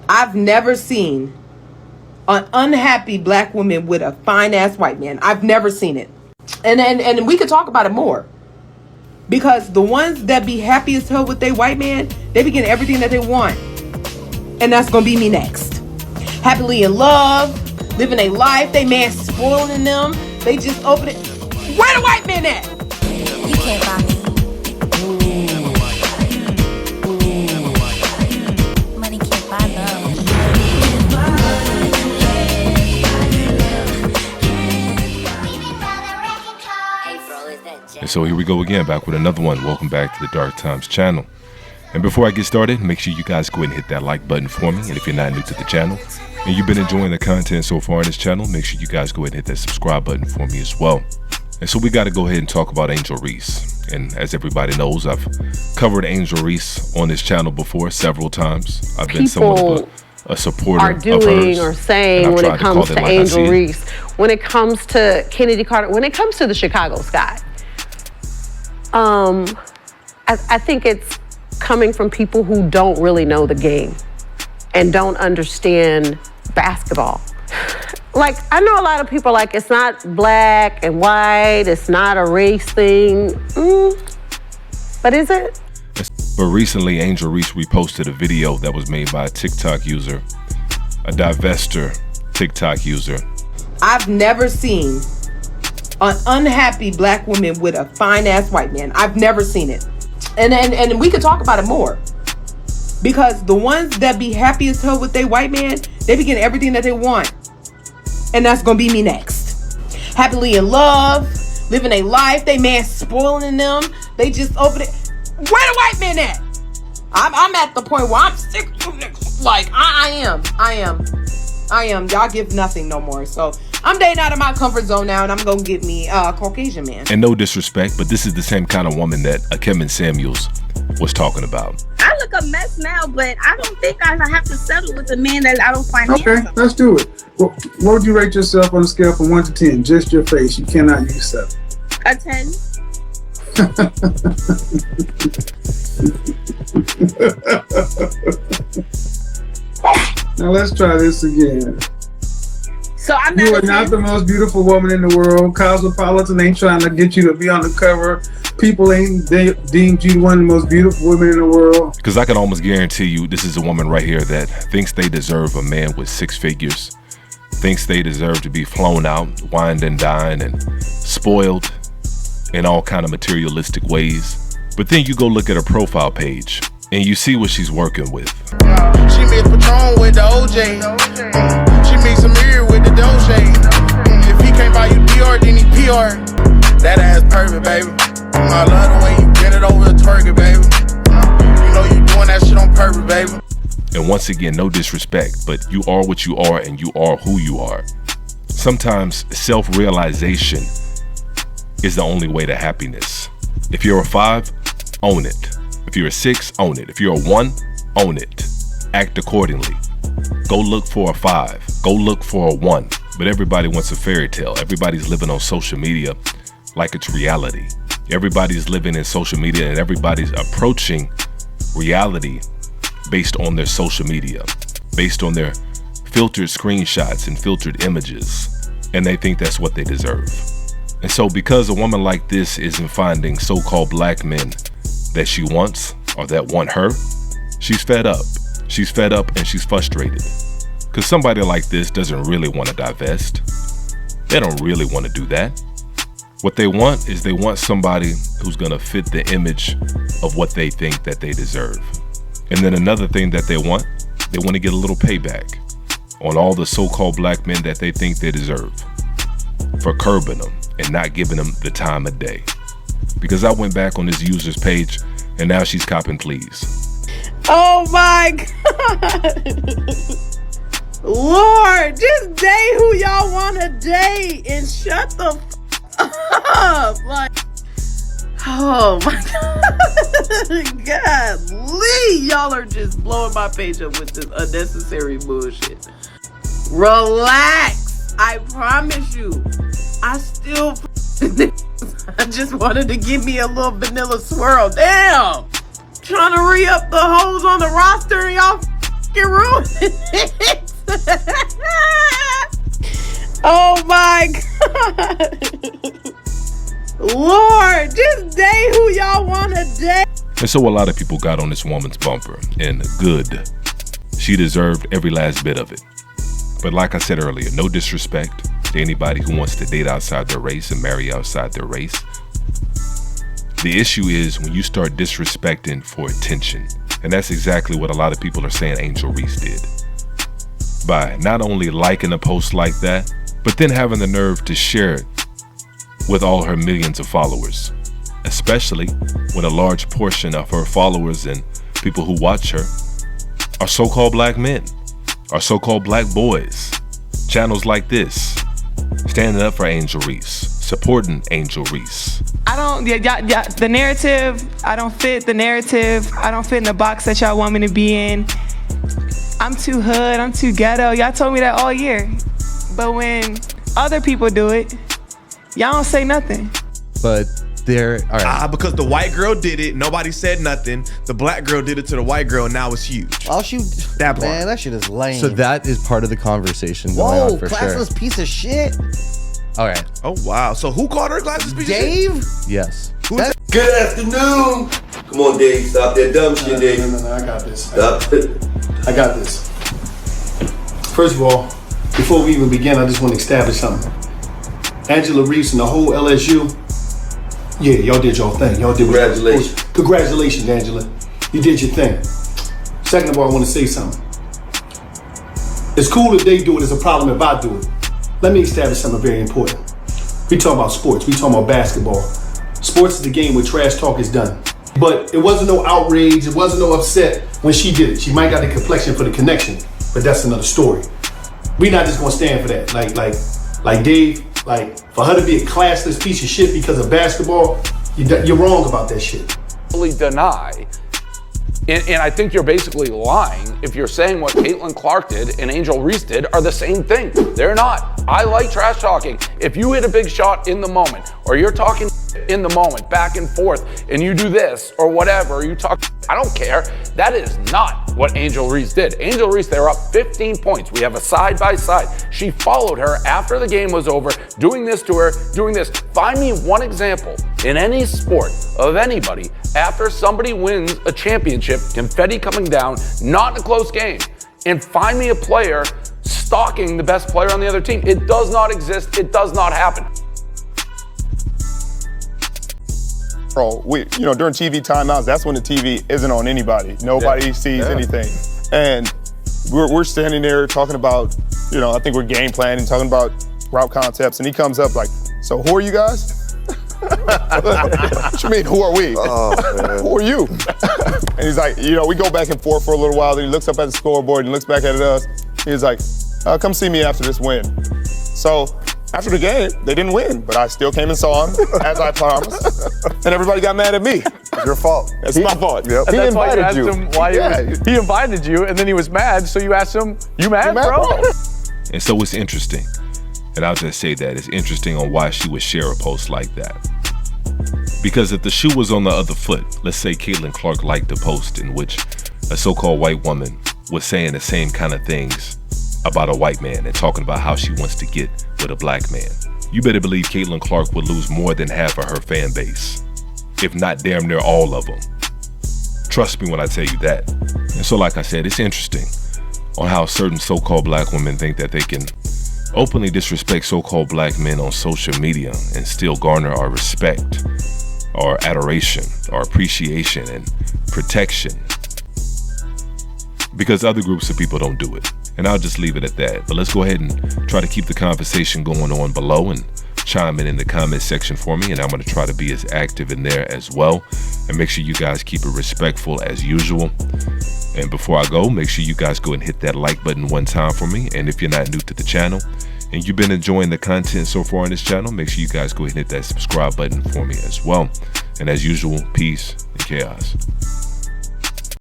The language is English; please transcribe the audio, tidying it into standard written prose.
I've never seen an unhappy black woman with a fine ass white man. I've never seen it. And we could talk about it more. Because the ones that be happy as hell with their white man, they be getting everything that they want. And that's gonna be me next. Happily in love, living a life, they man spoiling them. They just open it. Where the white man at? You can't buy me. Money can't buy love. And so here we go again, back with another one. Welcome back to the Dark Times channel. And before I get started, make sure you guys go ahead and hit that like button for me. And if you're not new to the channel and you've been enjoying the content so far in this channel, make sure you guys go ahead and hit that subscribe button for me as well. And so we got to go ahead and talk about Angel Reese. And as everybody knows, I've covered Angel Reese on this channel before several times. I've been somewhat of a supporter are doing of hers, or saying when it comes to Angel Reese, when it comes to Kennedy Carter, when it comes to the Chicago Sky. I think it's coming from people who don't really know the game and don't understand basketball. Like, I know a lot of people like, it's not black and white, it's not a race thing. But is it? But recently, Angel Reese reposted a video that was made by a TikTok user, a divester TikTok user. I've never seen an unhappy black woman with a fine ass white man. I've never seen it. And we could talk about it more. Because the ones that be happy as hell with their white man, they be getting everything that they want. And that's gonna be me next. Happily in love, living a life, they man spoiling them. They just open it. Where the white man at? I'm at the point where I'm sick of niggas. Like, I am. Y'all give nothing no more. So I'm dating out of my comfort zone now, and I'm gonna get me a Caucasian man. And no disrespect, but this is the same kind of woman that Kevin Samuels was talking about. I look a mess now, but I don't think I have to settle with a man that I don't find handsome. Let's do it. What would you rate yourself on a scale from 1 to 10? Just your face. You cannot use 7. A 10. Now let's try this again. So I'm not. You are not the most beautiful woman in the world. Cosmopolitan ain't trying to get you to be on the cover. People ain't deemed you one of the most beautiful women in the world. Because I can almost guarantee you this is a woman right here that thinks they deserve a man with 6 figures, thinks they deserve to be flown out, wined and dined, and spoiled in all kind of materialistic ways. But then you go look at her profile page and you see what she's working with. She mix Patron with the OJ. She mix Amir with the Doge. If he can't buy you Dior, then he PR. That ass perfect, baby. I love the way you bend it over the turkey, baby. You know you doing that shit on purpose, baby. And once again, no disrespect, but you are what you are and you are who you are. Sometimes self-realization is the only way to happiness. If you're a 5, own it. If you're a 6, own it. If you're a 1, own it. Act accordingly. Go look for a 5. Go look for a 1. But everybody wants a fairy tale. Everybody's living on social media like it's reality. Everybody's living in social media and everybody's approaching reality based on their social media, based on their filtered screenshots and filtered images. And they think that's what they deserve. And so because a woman like this isn't finding so-called black men that she wants or that want her, she's fed up. She's fed up and she's frustrated. Because somebody like this doesn't really want to divest. They don't really want to do that. What they want is they want somebody who's going to fit the image of what they think that they deserve. And then another thing that they want to get a little payback on all the so-called black men that they think they deserve for curbing them and not giving them the time of day. Because I went back on this user's page and now she's copping please. Oh my God. Lord, just date who y'all want to date and shut the up. Like, oh my God. Golly, y'all are just blowing my page up with this unnecessary bullshit. Relax. I promise you. I still I just wanted to give me a little vanilla swirl. Damn. Trying to re-up the hoes on the roster and y'all fucking ruined it. Oh my God. Lord, just date who y'all want to date. And so a lot of people got on this woman's bumper, and good. She deserved every last bit of it. But like I said earlier, no disrespect to anybody who wants to date outside their race and marry outside their race. The issue is when you start disrespecting for attention. And that's exactly what a lot of people are saying Angel Reese did. By not only liking a post like that, but then having the nerve to share it with all her millions of followers. Especially when a large portion of her followers and people who watch her are so-called black men, are so-called black boys. Channels like this, standing up for Angel Reese, supporting Angel Reese. The narrative, I don't fit the narrative. I don't fit in the box that y'all want me to be in. I'm too hood, I'm too ghetto. Y'all told me that all year. But when other people do it, y'all don't say nothing. But all right. Because the white girl did it, nobody said nothing. The black girl did it to the white girl, now it's huge. Oh, shoot. That part. Man, that shit is lame. So that is part of the conversation going on for classless sure. piece of shit. All right. Oh, wow. So who called her classless piece of shit? Dave? Yes. Good afternoon. Come on, Dave. Stop that dumb shit, Dave. No, I got this. Stop it. I got this. First of all, before we even begin, I just want to establish something. Angela Reese and the whole LSU, yeah, y'all did your thing. Y'all did. Congratulations. Congratulations, Angela. You did your thing. Second of all, I want to say something. It's cool if they do it. It's a problem if I do it. Let me establish something very important. We talk about sports. We talk about basketball. Sports is the game where trash talk is done. But it wasn't no outrage. It wasn't no upset when she did it. She might got the complexion for the connection, but that's another story. We not just gonna stand for that. Like Dave, like for her to be a classless piece of shit because of basketball, you're wrong about that shit. Deny. And I think you're basically lying if you're saying what Caitlin Clark did and Angel Reese did are the same thing. They're not. I like trash talking. If you hit a big shot in the moment, or you're talking in the moment, back and forth, and you do this or whatever, you talk, I don't care. That is not what Angel Reese did. Angel Reese, they were up 15 points. We have a side by side. She followed her after the game was over, doing this to her, doing this. Find me one example in any sport of anybody after somebody wins a championship, confetti coming down, not in a close game, and find me a player stalking the best player on the other team. It does not exist. It does not happen. During TV timeouts, that's when the TV isn't on anybody. Nobody sees anything. And we're standing there talking about, I think we're game planning, talking about route concepts, and he comes up like, so who are you guys? What you mean, who are we? Oh, who are you? And he's like, we go back and forth for a little while, then he looks up at the scoreboard and looks back at us. He's like, come see me after this win. So after the game, they didn't win, but I still came and saw him, as I promised. And everybody got mad at me. It's your fault. It's my fault. Yep. He invited you. He invited you, and then he was mad, so you asked him, you mad, bro? And so it's interesting, and I'll just say that, it's interesting on why she would share a post like that. Because if the shoe was on the other foot, let's say Caitlin Clark liked a post in which a so-called white woman was saying the same kind of things about a white man and talking about how she wants to get with a black man. You better believe Caitlin Clark would lose more than half of her fan base, if not damn near all of them. Trust me when I tell you that. And so like I said, it's interesting on how certain so-called black women think that they can openly disrespect so-called black men on social media and still garner our respect, our adoration, our appreciation, and protection. Because other groups of people don't do it. And I'll just leave it at that. But let's go ahead and try to keep the conversation going on below and chime in the comment section for me. And I'm going to try to be as active in there as well. And make sure you guys keep it respectful as usual. And before I go, make sure you guys go and hit that like button one time for me. And if you're not new to the channel and you've been enjoying the content so far on this channel, make sure you guys go ahead and hit that subscribe button for me as well. And as usual, peace and chaos.